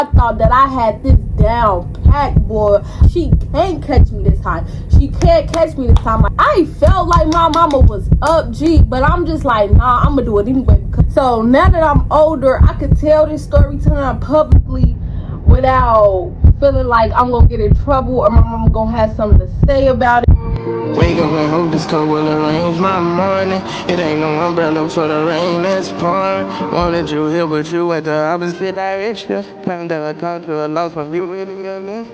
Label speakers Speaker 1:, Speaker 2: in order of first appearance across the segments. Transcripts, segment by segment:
Speaker 1: I thought that I had this down pat, boy. She can't catch me this time. She can't catch me this time. I felt like my mama was up, G, but I'm just like, nah, I'm gonna do it anyway. So now that I'm older, I could tell this story time publicly without feeling like I'm gonna get in trouble or my mama gonna have something to say about it.
Speaker 2: Wake up and hope this cold will arrange my morning. It ain't no umbrella for the rain that's pouring. Wanted you here, but you went the opposite direction. Planned that I come to a loss of you really good.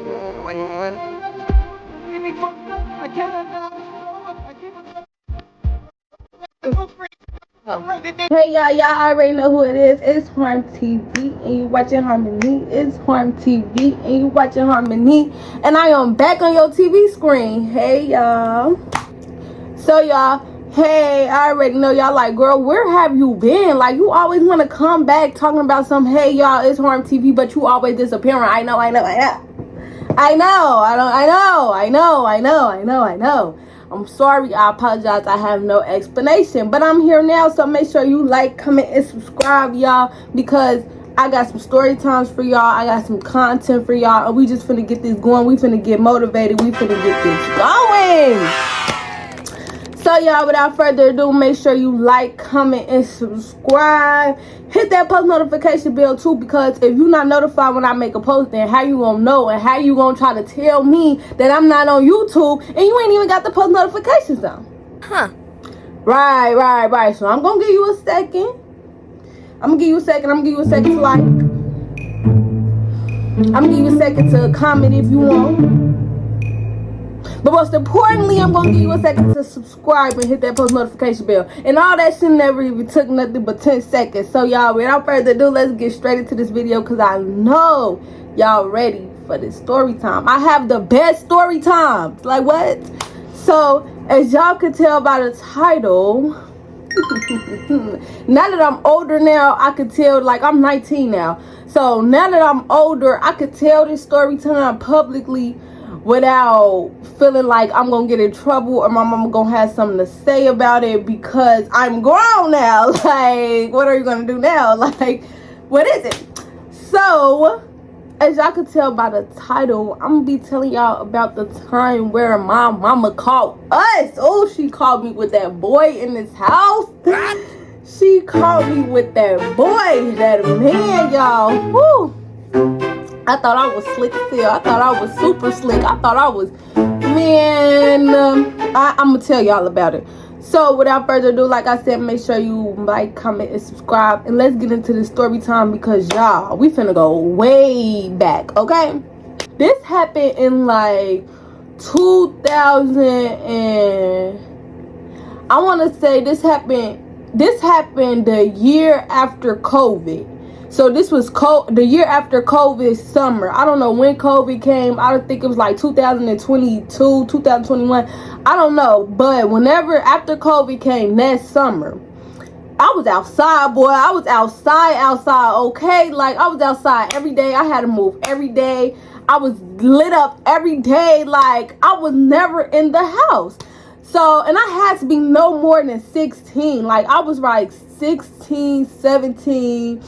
Speaker 1: Hey y'all already know who it is. It's Harm TV and you watching Harmony. It's Harm TV and you watching Harmony. And I am back on your TV screen. Hey y'all. So y'all, hey, I already know y'all like, girl, where have you been? Like, you always want to come back talking about some, hey y'all, it's Harm TV, but you always disappearing. I know. I'm sorry, I apologize, I have no explanation, but I'm here now, so make sure you like, comment, and subscribe, y'all, because I got some story times for y'all, I got some content for y'all, and we just finna get this going, we finna get motivated, we finna get this going. So y'all, without further ado, make sure you like, comment, and subscribe. Hit that post notification bell too, because if you're not notified when I make a post, then how you gonna know and how you gonna try to tell me that I'm not on YouTube and you ain't even got the post notifications on? Huh. Right. So I'm gonna give you a second. I'm gonna give you a second to like. I'm gonna give you a second to comment if you want. But most importantly, I'm going to give you a second to subscribe and hit that post notification bell. And all that shit never even took nothing but 10 seconds. So y'all, without further ado, let's get straight into this video because I know y'all ready for this story time. I have the best story times. Like what? So as y'all could tell by the title, now that I'm older now, I could tell, like I'm 19 now. So now that I'm older, I could tell this story time publicly without feeling like I'm gonna get in trouble or my mama gonna have something to say about it because I'm grown now. Like, what are you gonna do now? Like, what is it? So, as y'all could tell by the title, I'm gonna be telling y'all about the time where my mama called us. Oh, she called me with that boy in this house. She called me with that boy, that man, y'all. Woo. I thought I was slick still. I thought I was super slick. I thought I was, man, I'm going to tell y'all about it. So, without further ado, like I said, make sure you like, comment, and subscribe. And let's get into this story time because, y'all, we finna go way back, okay? This happened in, like, 2000 and... I want to say this happened the year after COVID. So this was the year after COVID summer. I don't know when COVID came. I don't think it was like 2022, 2021. I don't know. But whenever after COVID came that summer, I was outside, boy. I was outside, okay? Like, I was outside every day. I had to move every day. I was lit up every day. Like, I was never in the house. So, and I had to be no more than 16. Like, I was like 16, 17.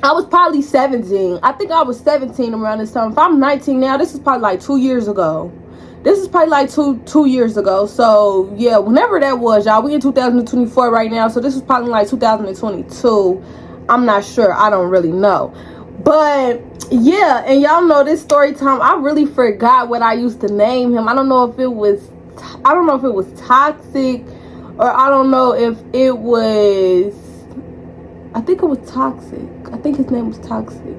Speaker 1: I was probably 17. I think I was 17 around this time. If I'm 19 now, this is probably like 2 years ago. This is probably like two years ago. So, yeah, whenever that was, y'all. We in 2024 right now. So, this was probably like 2022. I'm not sure. I don't really know. But, yeah. And y'all know this story time. I really forgot what I used to name him. I don't know if it was Toxic. Or I don't know if it was... I think it was Toxic. I think his name was Toxic.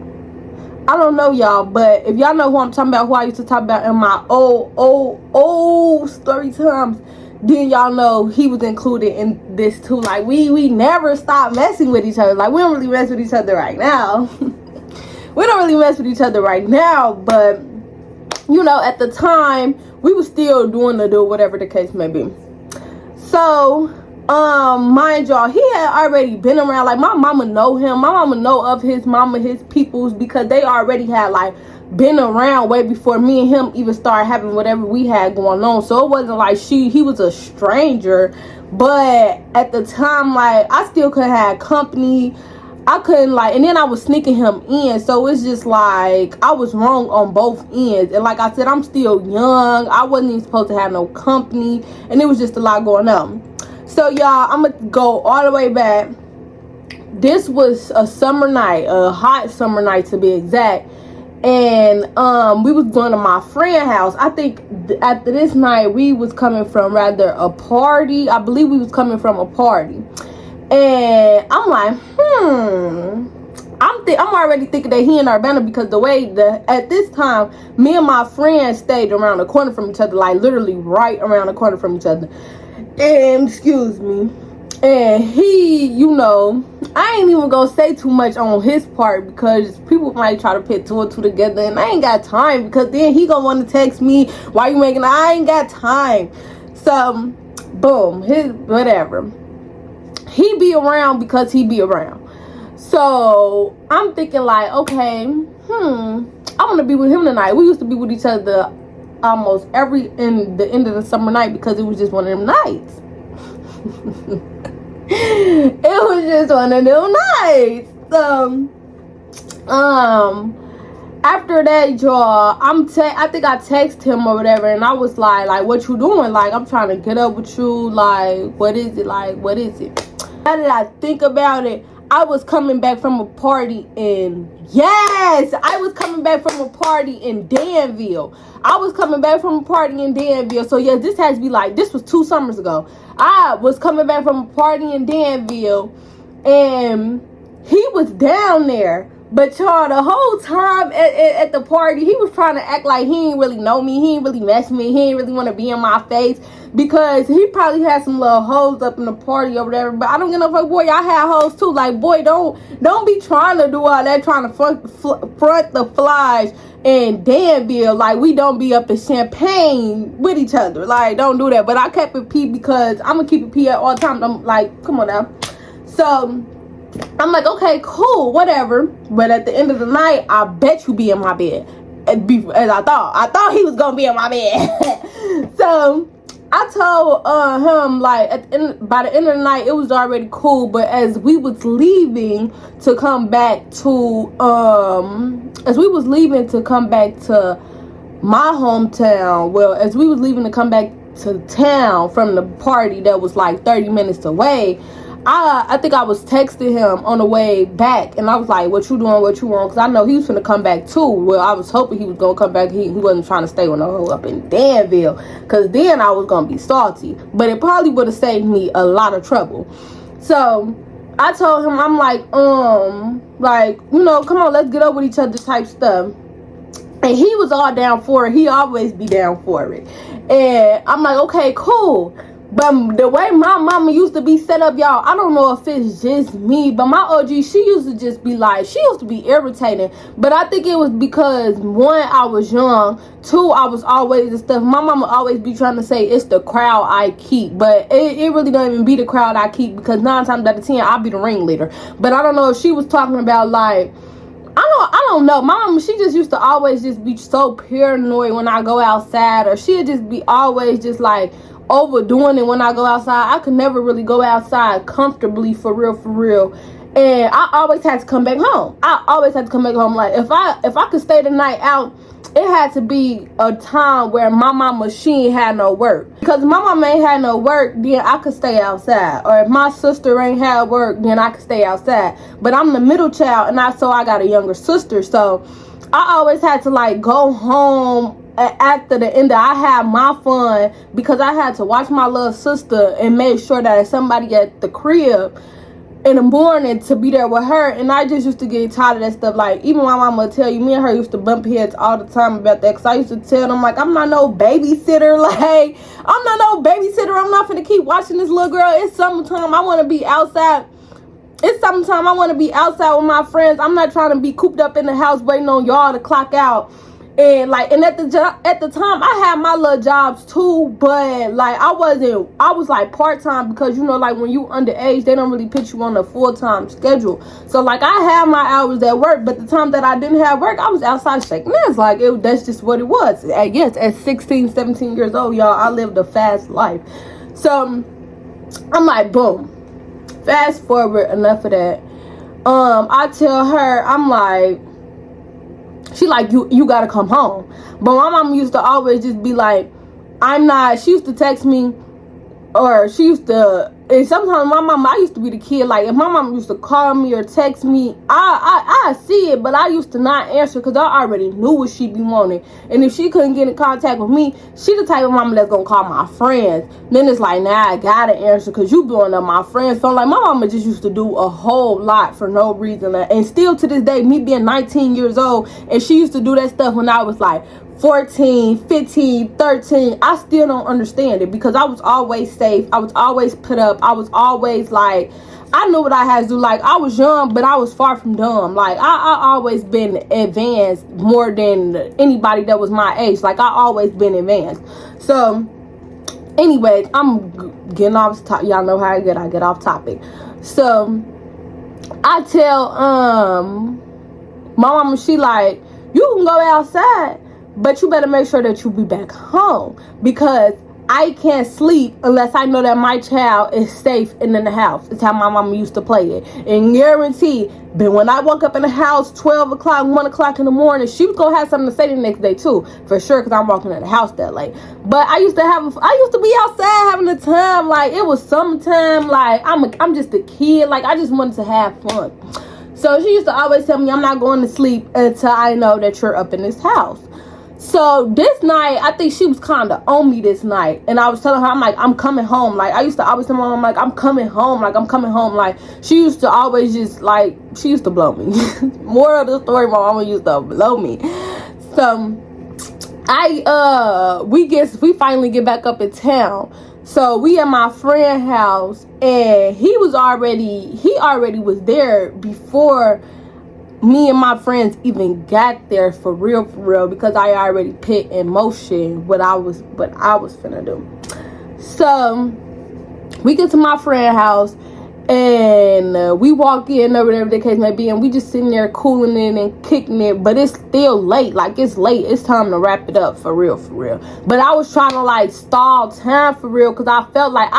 Speaker 1: I don't know, y'all, but if y'all know who I'm talking about, who I used to talk about in my old story times, then y'all know he was included in this too. Like, we never stopped messing with each other. Like, we don't really mess with each other right now. We don't really mess with each other right now, but, you know, at the time, we were still doing whatever the case may be. So... mind y'all, he had already been around. Like, my mama know him. My mama know of his mama, his peoples, because they already had, like, been around way before me and him even started having whatever we had going on. So it wasn't like he was a stranger. But at the time, like, I still could have company. I couldn't like, and then I was sneaking him in, so it's just like I was wrong on both ends. And like I said, I'm still young. I wasn't even supposed to have no company, and it was just a lot going on. So y'all, I'm gonna go all the way back. This was a summer night, a hot summer night to be exact. And we was going to my friend's house. I think after this night we was coming from rather a party. I believe we was coming from a party. And I'm like, I'm already thinking that he in Urbana, because the way at this time me and my friend stayed around the corner from each other, like literally right around the corner from each other. And excuse me. And he, you know, I ain't even gonna say too much on his part, because people might try to put two and two together, and I ain't got time, because then he gonna want to text me, why you making, I ain't got time. So boom, his whatever, he be around because he be around. So I'm thinking like, okay, I want to be with him tonight. We used to be with each other almost in the end of the summer night, because it was just one of them nights. It was just one of them nights. After that, y'all, I think I texted him or whatever, and I was like, what you doing? Like, I'm trying to get up with you. Like, what is it? Like, what is it? Now that I think about it, I was coming back from a party in Danville. So yes, this has to be like, this was 2 summers ago. I was coming back from a party in Danville, and he was down there. But y'all, the whole time at the party, he was trying to act like he ain't really know me. He ain't really mess with me. He ain't really want to be in my face, because he probably had some little hoes up in the party or whatever. But I don't get no fuck, boy. I had hoes too. Like, boy, don't be trying to do all that, trying to front the flies in Danville. Like, we don't be up in Champagne with each other. Like, don't do that. But I kept it P, because I'm gonna keep it P at all times. I'm like, come on now. So I'm like, okay, cool, whatever. But at the end of the night, I bet you be in my bed. As I thought he was gonna be in my bed. So I told him, like, by the end of the night, it was already cool. But as we was leaving to come back to my hometown, well, as we was leaving to come back to town from the party that was like 30 minutes away, I think I was texting him on the way back, and I was like, what you doing, what you want? Because I know he was going to come back too. Well, I was hoping he was going to come back. He wasn't trying to stay with no hoe up in Danville, because then I was going to be salty. But it probably would have saved me a lot of trouble. So I told him, I'm like, you know, come on, let's get up with each other type stuff. And he was all down for it. He always be down for it. And I'm like, okay, cool. But the way my mama used to be set up, y'all, I don't know if it's just me, but my OG, she used to just be like, she used to be irritating. But I think it was because, 1, I was young. 2, I was always the stuff. My mama always be trying to say it's the crowd I keep. But it really don't even be the crowd I keep, because 9 times out of 10, I'll be the ringleader. But I don't know if she was talking about, like, I don't know. My mama, she just used to always just be so paranoid when I go outside. Or she'd just be always just like overdoing it when I go outside. I could never really go outside comfortably, for real. And I always had to come back home. Like, if I could stay the night out, it had to be a time where my mama, she ain't had no work. Because if my mama ain't had no work, then I could stay outside. Or if my sister ain't had work, then I could stay outside. But I'm the middle child, and I got a younger sister. So I always had to, like, go home after the end. I had my fun, because I had to watch my little sister and make sure that if somebody at the crib in the morning to be there with her. And I just used to get tired of that stuff. Like, even my mama would tell you, me and her used to bump heads all the time about that, because I used to tell them, like, I'm not no babysitter. Like, I'm not no babysitter. I'm not finna keep watching this little girl. It's summertime. I want to be outside. It's summertime. I want to be outside with my friends. I'm not trying to be cooped up in the house waiting on y'all to clock out. And like, and at the time, I had my little jobs too, but like, I was like part-time, because, you know, like, when you underage, they don't really put you on a full-time schedule. So like, I had my hours at work, but the time that I didn't have work, I was outside shaking ass. Like, that's just what it was. Yes, at 16, 17 years old, y'all, I lived a fast life. So I'm like, boom, fast forward, enough of that. I tell her, I'm like, she like, you gotta come home. But my mom used to always just be like, I'm not. She used to text me, or she used to, and sometimes my mom, I used to be the kid, like if my mom used to call me or text me, I see it, but I used to not answer because I already knew what she be wanting. And if she couldn't get in contact with me, she the type of mama that's gonna call my friends. Then it's like, nah, I gotta answer because you blowing up my friends' phone. Like my mama just used to do a whole lot for no reason. And still to this day, me being 19 years old, and she used to do that stuff when I was like 14, 15, 13, I still don't understand it because I was always safe. I was always put up. I was always like, I knew what I had to do. Like, I was young, but I was far from dumb. Like, I always been advanced more than anybody that was my age. Like, I always been advanced. So, anyways, I'm getting off topic. Y'all know how I get off topic. So, I tell, my mama, she like, you can go outside, but you better make sure that you be back home because I can't sleep unless I know that my child is safe and in the house. It's how my mama used to play it. And guarantee, but when I woke up in the house 12 o'clock, 1 o'clock in the morning, she was going to have something to say the next day too. For sure, because I'm walking in the house that late. But I used to be outside having a time. Like, it was summertime. Like, I'm just a kid. Like, I just wanted to have fun. So she used to always tell me, I'm not going to sleep until I know that you're up in this house. So this night, I think she was kind of on me this night. And I was telling her, I'm like, I'm coming home. Like, I used to always tell my mom, like, I'm coming home. Like, I'm coming home. Like, she used to always just, like, she used to blow me. More of the story, my mama used to blow me. So, we finally get back up in town. So, we at my friend's house. And he already was there before me and my friends even got there for real, because I already put in motion what I was finna do. So we get to my friend's house and we walk in or whatever the case may be, and we just sitting there cooling it and kicking it, but it's still late. Like, it's late, it's time to wrap it up for real. But I was trying to like stall time for real because I felt like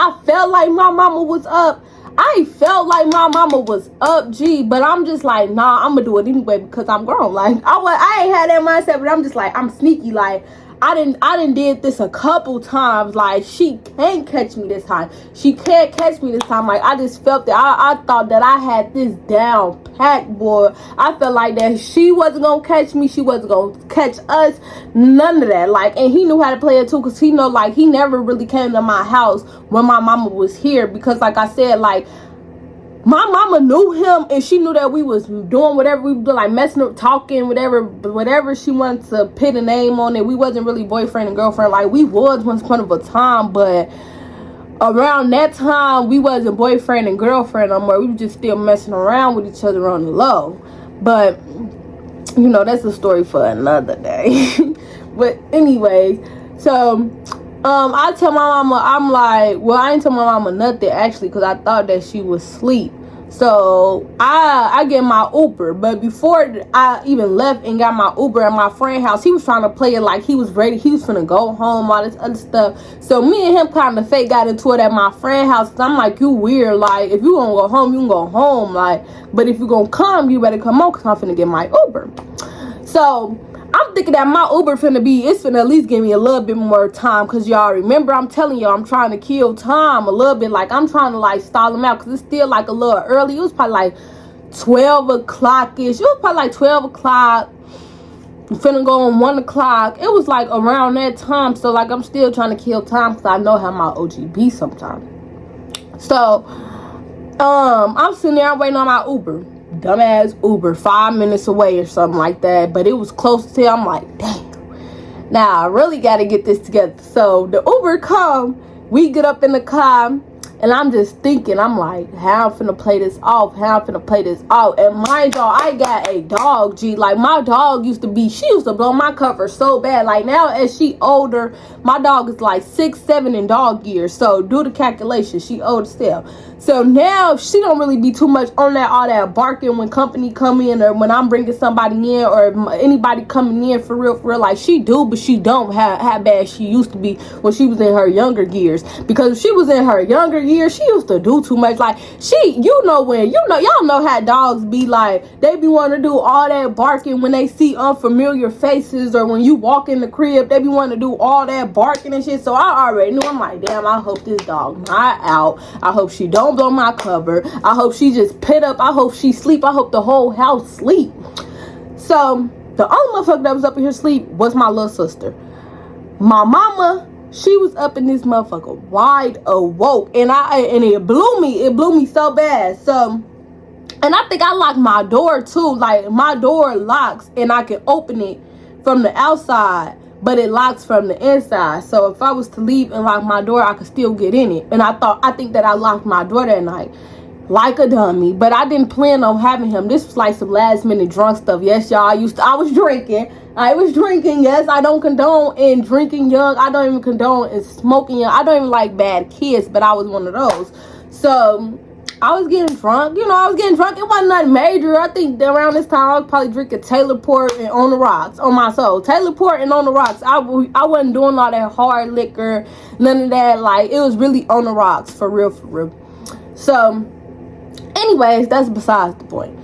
Speaker 1: my mama was up. I felt like my mama was up, but I'm just like, nah, I'm gonna do it anyway because I'm grown. Like, I ain't had that mindset, but I'm just like, I'm sneaky. Like, I didn't did this a couple times. Like, she can't catch me this time. She can't catch me this time. Like, I just felt that. I thought that I had this down packed, boy. I felt like that she wasn't gonna catch me. She wasn't gonna catch us. None of that. Like, and he knew how to play it too, because he know, like, he never really came to my house when my mama was here, because like I said, like, my mama knew him and she knew that we was doing whatever we were doing, like messing up, talking, whatever she wanted to put a name on it. We wasn't really boyfriend and girlfriend. Like, we was once upon of a time, but around that time we wasn't boyfriend and girlfriend no more. We were just still messing around with each other on the low. But you know, that's a story for another day. But anyways, so I tell my mama, I'm like, well, I ain't tell my mama nothing actually, because I thought that she was asleep. So I get my Uber, but before I even left and got my Uber at my friend's house, he was trying to play it like he was ready. He was finna go home, all this other stuff. So me and him kind of fake got into it at my friend's house. I'm like, you weird. Like, if you gonna go home, you can go home. Like, but if you gonna come, you better come on, because I'm finna get my Uber. So I'm thinking that my Uber it's finna at least give me a little bit more time, because y'all remember, I'm telling y'all, I'm trying to kill time a little bit. Like, I'm trying to like stall them out, because it's still like a little early. It was probably like 12 o'clock-ish. It was probably like 12 o'clock. Finna go on 1 o'clock. It was like around that time. So like, I'm still trying to kill time, because I know how my OG be sometimes. So I'm sitting there, I'm waiting on my Uber. Dumbass Uber, 5 minutes away or something like that, but it was close to. I'm like, damn, now I really got to get this together. So the Uber come, we get up in the car, and I'm just thinking, I'm like, how I'm finna play this off, and mind y'all, I got a dog, like, my dog she used to blow my cover so bad. Like, now as she older, my dog is like 6'7" in dog years, so do the calculation, she old still. So now she don't really be too much on all that barking when company come in, or when I'm bringing somebody in, or anybody coming in for real. Like, she do, but she don't have how bad she used to be when she was in her younger years. Because if she was in her younger years, she used to do too much. Like, y'all know how dogs be like, they be wanting to do all that barking when they see unfamiliar faces, or when you walk in the crib, they be wanting to do all that barking and shit. So I already knew. I'm like, damn, I hope this dog not out. I hope she don't blow my cover. I hope she just pit up. I hope she sleep. I hope the whole house sleep. So the only motherfucker that was up in here sleep was my little sister. My mama, she was up in this motherfucker wide awoke, and it blew me so bad. So, and I think I locked my door too. Like, my door locks and I can open it from the outside, but it locks from the inside. So if I was to leave and lock my door, I could still get in it. And I think that I locked my door that night like a dummy, but I didn't plan on having him. This was like some last minute drunk stuff. Yes, y'all, I was drinking. Yes, I don't condone in drinking young. I don't even condone in smoking young. I don't even like bad kids, but I was one of those. So I was getting drunk. It wasn't nothing major. I think around this time I was probably drinking Taylor Port and On the Rocks on my soul. Taylor Port and On the Rocks. I wasn't doing all that hard liquor, none of that. Like, it was really On the Rocks, for real. So anyways, that's besides the point.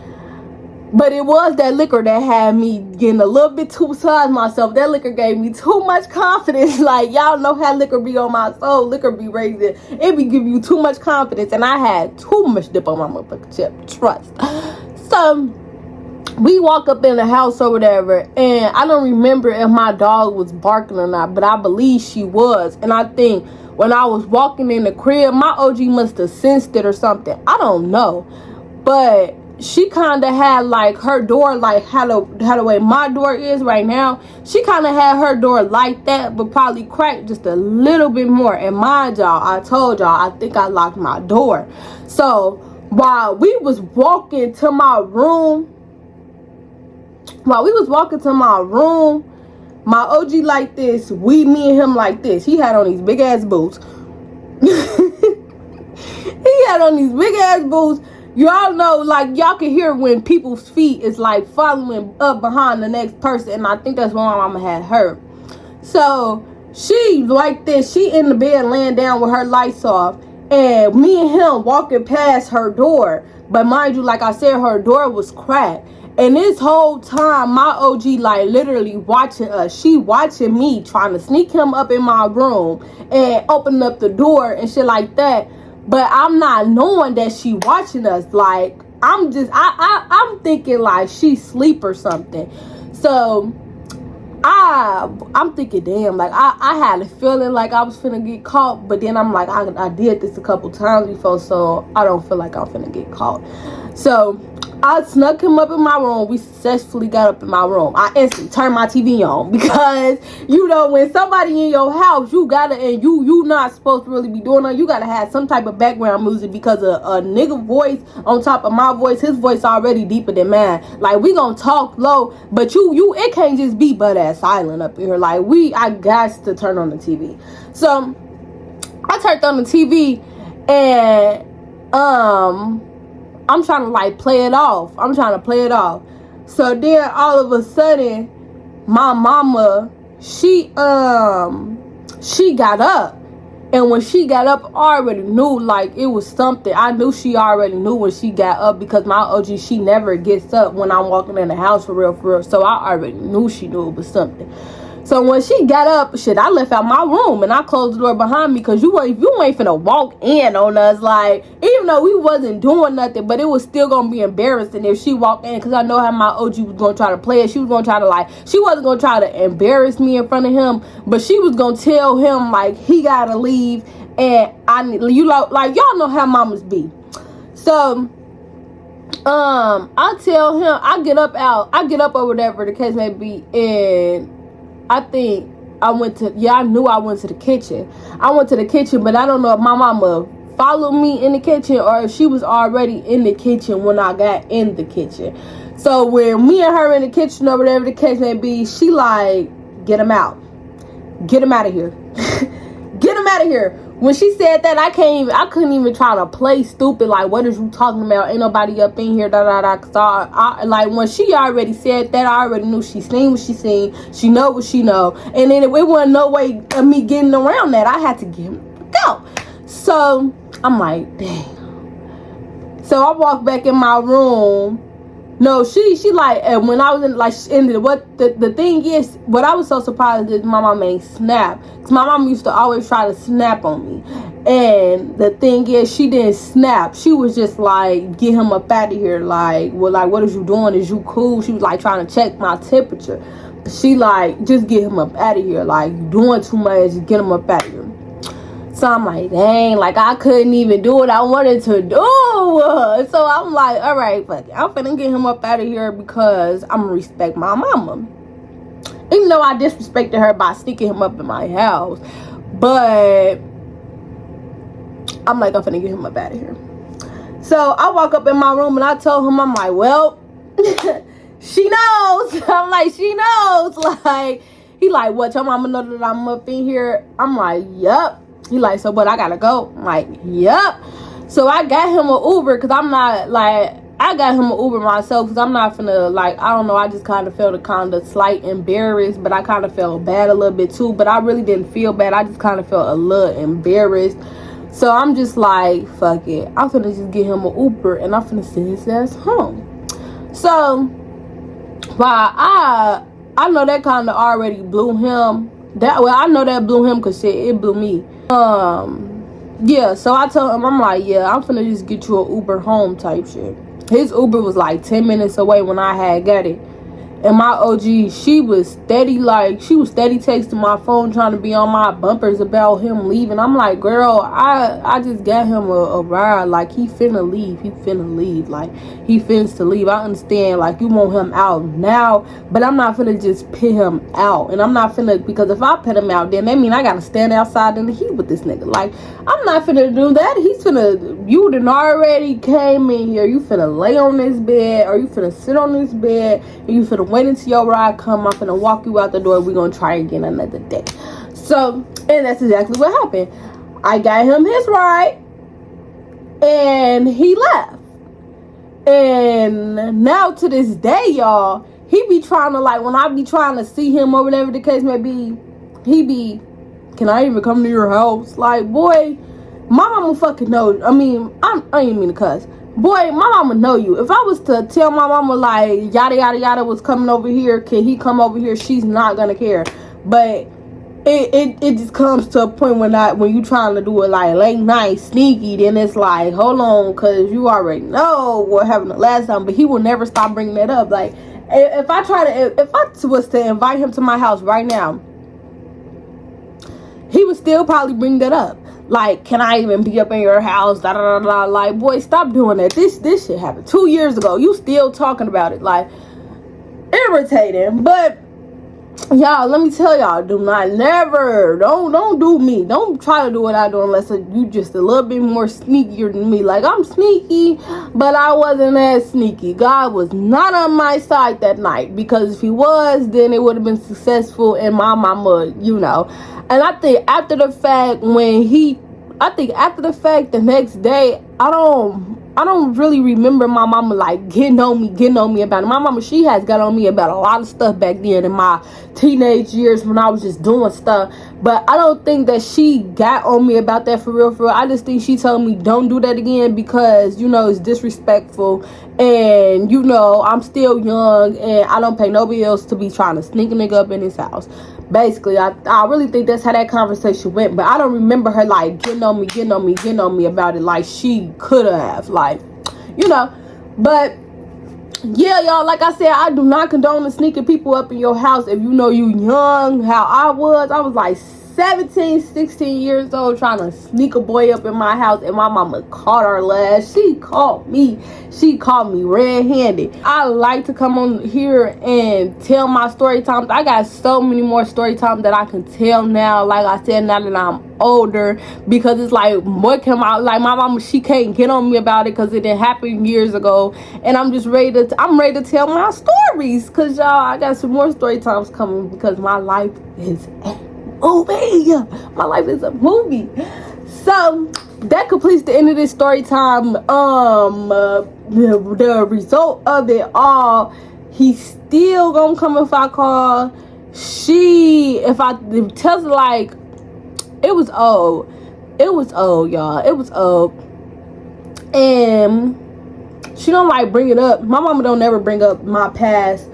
Speaker 1: But it was that liquor that had me getting a little bit too beside myself. That liquor gave me too much confidence. Like, y'all know how liquor be on my soul. Liquor be raising. It be giving you too much confidence. And I had too much dip on my motherfucking chip. Trust. So we walk up in the house or whatever. And I don't remember if my dog was barking or not, but I believe she was. And I think when I was walking in the crib, my OG must have sensed it or something. I don't know. But she kind of had, like, her door, like, how the way my door is right now. She kind of had her door like that, but probably cracked just a little bit more. And mind y'all, I told y'all, I think I locked my door. So while we was walking to my room, my OG like this, me and him like this. He had on these big ass boots. Y'all know, like, y'all can hear when people's feet is like following up behind the next person. And I think that's when my mama had her. So she like this. She in the bed laying down with her lights off. And me and him walking past her door. But mind you, like I said, her door was cracked. And this whole time, my OG, like, literally watching us. She watching me, trying to sneak him up in my room and open up the door and shit like that. But I'm not knowing that she watching us. Like, I'm thinking like she sleep or something. So I'm thinking, damn, like, I had a feeling like I was finna get caught. But then I'm like, I did this a couple times before, so I don't feel like I'm finna get caught. So I snuck him up in my room. We successfully got up in my room. I instantly turned my TV on, because, when somebody in your house, you gotta, and you not supposed to really be doing that. You gotta have some type of background music, because a nigga voice on top of my voice, his voice already deeper than mine. Like, we gonna talk low, but it can't just be butt ass silent up in here. Like, I got to turn on the TV. So I turned on the TV, and I'm trying to, like, play it off. So then all of a sudden, my mama, she got up. And when she got up, I already knew, like, it was something. I knew she already knew when she got up, because my OG, she never gets up when I'm walking in the house for real. So I already knew she knew it was something. So when she got up, I left out my room and I closed the door behind me, because you ain't finna walk in on us. Like, even though we wasn't doing nothing, but it was still gonna be embarrassing if she walked in, because I know how my OG was gonna try to play it. She was gonna try to, she wasn't gonna try to embarrass me in front of him, but she was gonna tell him, like, he gotta leave, and y'all know how mamas be. So I tell him, I get up or whatever the case may be, and I think I knew I went to the kitchen. I went to the kitchen, but I don't know if my mama followed me in the kitchen or if she was already in the kitchen when I got in the kitchen. So when me and her in the kitchen or whatever the case may be, she like, get him out. Get him out of here. Get him out of here. When she said that, I couldn't even try to play stupid, like, what is you talking about? Ain't nobody up in here, Cause I when she already said that, I already knew she seen what she seen. She know what she know. And then it wasn't no way of me getting around that. I had to get him go. So I'm like, dang. So I walk back in my room. No, she like, and when I was in, like, what the thing is, what I was so surprised is my mom ain't snap. Cause my mom used to always try to snap on me. And the thing is, she didn't snap. She was just like, get him up out of here. Like, well, like, what is you doing? Is you cool? She was like trying to check my temperature. She like, just get him up out of here. Like, you doing too much, just get him up out of here. So I'm like, dang, like I couldn't even do what I wanted to do. So I'm like, all right, fuck it. I'm finna get him up out of here because I'm gonna respect my mama. Even though I disrespected her by sneaking him up in my house. But I'm like, I'm finna get him up out of here. So I walk up in my room and I told him, I'm like, well, she knows. I'm like, she knows. Like, he like, what, your mama know that I'm up in here? I'm like, yup. He like, so but I gotta go. I'm like, yep. So I got him an Uber because I'm not like, I got him an Uber myself because I'm not finna, like, I don't know, I just kind of felt a kind of slight embarrassed, but I kind of felt bad a little bit too, but I really didn't feel bad. I just kind of felt a little embarrassed. So I'm just like, fuck it, I'm finna just get him an Uber and I'm finna send his ass home. So while I know that kind of already blew him. I know that blew him because shit, it blew me. Yeah, so I told him, I'm like, yeah, I'm finna just get you an Uber home type shit. His Uber was like 10 minutes away when I had got it. And my OG, she was steady texting my phone trying to be on my bumpers about him leaving. I'm like, girl, I just got him a ride. Like, he finna leave. Like, he finna to leave. I understand, like, you want him out now, but I'm not finna just pit him out. And I'm not finna, because if I pit him out, then that mean I gotta stand outside in the heat with this nigga. Like, I'm not finna do that. He's finna, you done already came in here. You finna lay on this bed, or you finna sit on this bed, and you finna wait until your ride come. I'm finna walk you out the door. We're gonna try again another day. So, and that's exactly what happened. I got him his ride, and he left. And now to this day, y'all, he be trying to, like, when I be trying to see him or whatever the case may be, he be, can I even come to your house? Like, boy, my mama fucking knows. I mean, I ain't mean to cuss. Boy, my mama know you. If I was to tell my mama, like, yada yada yada was coming over here, can he come over here, she's not gonna care. But it just comes to a point when you trying to do it like late night sneaky, then it's like, hold on, because you already know what happened the last time. But he will never stop bringing that up. Like, if I was to invite him to my house right now, he would still probably bring that up. Like, can I even be up in your house? Da, da, da, da. Like, boy, stop doing that. This shit happened 2 years ago. You still talking about it. Like, irritating. But y'all, let me tell y'all, don't do me. Don't try to do what I do unless you just a little bit more sneakier than me. Like, I'm sneaky, but I wasn't as sneaky. God was not on my side that night, because if he was, then it would have been successful, and my mama, you know. And I think after the fact, the next day, I don't really remember my mama like getting on me about it. My mama, she has got on me about a lot of stuff back then in my teenage years when I was just doing stuff. But I don't think that she got on me about that for real. I just think she told me don't do that again because, you know, it's disrespectful. And, you know, I'm still young and I don't pay no bills to be trying to sneak a nigga up in his house. Basically, I really think that's how that conversation went. But I don't remember her like getting on me about it like she could have, like, you know. But yeah, y'all, like I said, I do not condone sneaking people up in your house if you know you young. How I was like 17, 16 years old trying to sneak a boy up in my house, and my mama caught our last. She caught me red-handed. I like to come on here and tell my story times. I got so many more story times that I can tell now, like I said, now that I'm older, because it's like, what can my, like, my mama, she can't get on me about it because it didn't happen years ago, and I'm just ready to tell my stories, because y'all, I got some more story times coming, because my life is movie. My life is a movie. So that completes the end of this story time. The result of it all, he's still gonna come if I call. If I tell her, like, it was old. It was old, y'all. It was old. And she don't like bring it up. My mama don't never bring up my past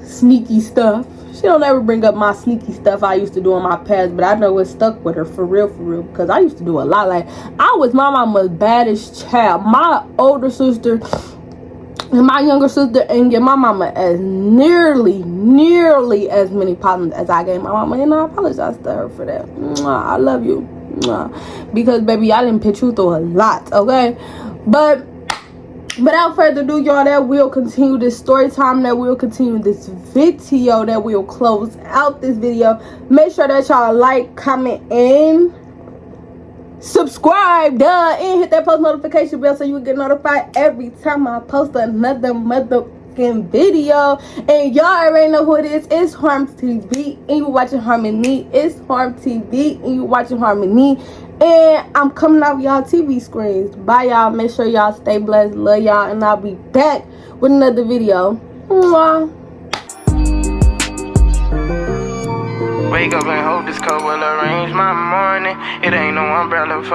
Speaker 1: sneaky stuff. She don't ever bring up my sneaky stuff I used to do in my past, but I know it stuck with her for real, because I used to do a lot. Like, I was my mama's baddest child. My older sister and my younger sister ain't give my mama as nearly as many problems as I gave my mama, and I apologize to her for that. Mwah, I love you. Mwah. Because, baby, I didn't put you through a lot, okay? But without further ado, y'all, that will continue this story time. That will continue this video. That will close out this video. Make sure that y'all like, comment, and subscribe, and hit that post notification bell so you will get notified every time I post another motherfucking video. And y'all already know who it is. It's Harm TV, and you watching Harmony. It's Harm TV, and you watching Harmony. And I'm coming off y'all TV screens. Bye, y'all. Make sure y'all stay blessed. Love y'all, and I'll be back with another video. Mwah.
Speaker 2: Wake up and hope this cold will arrange my morning. It ain't no umbrella for